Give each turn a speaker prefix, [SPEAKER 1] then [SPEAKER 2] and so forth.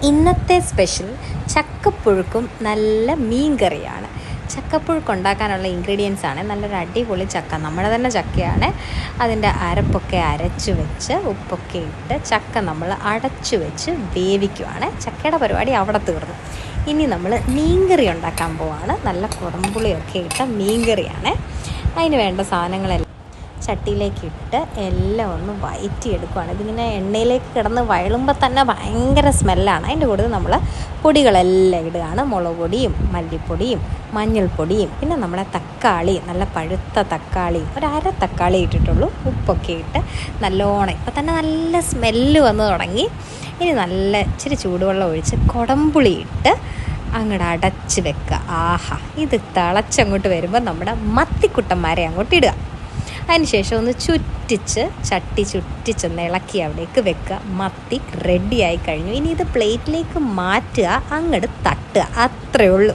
[SPEAKER 1] ഇന്നത്തെ സ്പെഷ്യൽ ചക്കപ്പുഴുക്കും നല്ല മീൻ കറിയാണ്. ചക്കപ്പുഴുക്ക് ഉണ്ടാക്കാനുള്ള ഇൻഗ്രീഡിയൻസ് ആണ് നല്ലൊരു അടിപൊളി ചക്ക, നമ്മുടെ തന്നെ ചക്കയാണ്. അതിൻ്റെ അരപ്പൊക്കെ അരച്ച് വെച്ച് ഉപ്പൊക്കെ ഇട്ട് ചക്ക നമ്മൾ അടച്ചു വെച്ച് വേവിക്കുവാണ്. ചക്കയുടെ പരിപാടി അവിടെ തീർന്നു. ഇനി നമ്മൾ മീൻകറി ഉണ്ടാക്കാൻ പോവാണ്. നല്ല കുടംപുളിയൊക്കെ ഇട്ട മീൻകറിയാണ്. അതിന് വേണ്ട സാധനങ്ങളെല്ലാം ചട്ടിയിലേക്ക് ഇട്ട് എല്ലാം ഒന്ന് വഴറ്റിയെടുക്കുകയാണ്. ഇതിങ്ങനെ എണ്ണയിലേക്ക് കിടന്ന് വഴളുമ്പോൾ തന്നെ ഭയങ്കര സ്മെല്ലാണ്. അതിൻ്റെ കൂടെ നമ്മൾ പൊടികളെല്ലാം ഇടുകയാണ്. മുളക് പൊടിയും മല്ലിപ്പൊടിയും മഞ്ഞൾപ്പൊടിയും പിന്നെ നമ്മുടെ തക്കാളി, നല്ല പഴുത്ത തക്കാളിയും ഒരു തക്കാളി ഇട്ടിട്ടുള്ളൂ. ഉപ്പൊക്കെ ഇട്ട് നല്ലോണം ഇപ്പം തന്നെ നല്ല സ്മെല്ല് വന്ന് തുടങ്ങി. ഇനി നല്ല ഇച്ചിരി ചൂടുവെള്ളം ഒഴിച്ച് കുടംപുളി ഇട്ട് അങ്ങോട്ട് അടച്ച് വെക്കുക. ആഹാ, ഇത് തിളച്ചങ്ങോട്ട് വരുമ്പോൾ നമ്മുടെ മത്തിക്കുട്ടന്മാരെ അങ്ങോട്ട് ഇടുക. അതിനുശേഷം ഒന്ന് ചട്ടി ചുറ്റിച്ചൊന്ന് ഇളക്കി അവിടേക്ക് വെക്കുക. മത്തി റെഡിയായി കഴിഞ്ഞു. ഇനി ഇത് പ്ലേറ്റിലേക്ക് മാറ്റുക, അങ്ങോട്ട് തട്ടുക, അത്രയേ ഉള്ളൂ.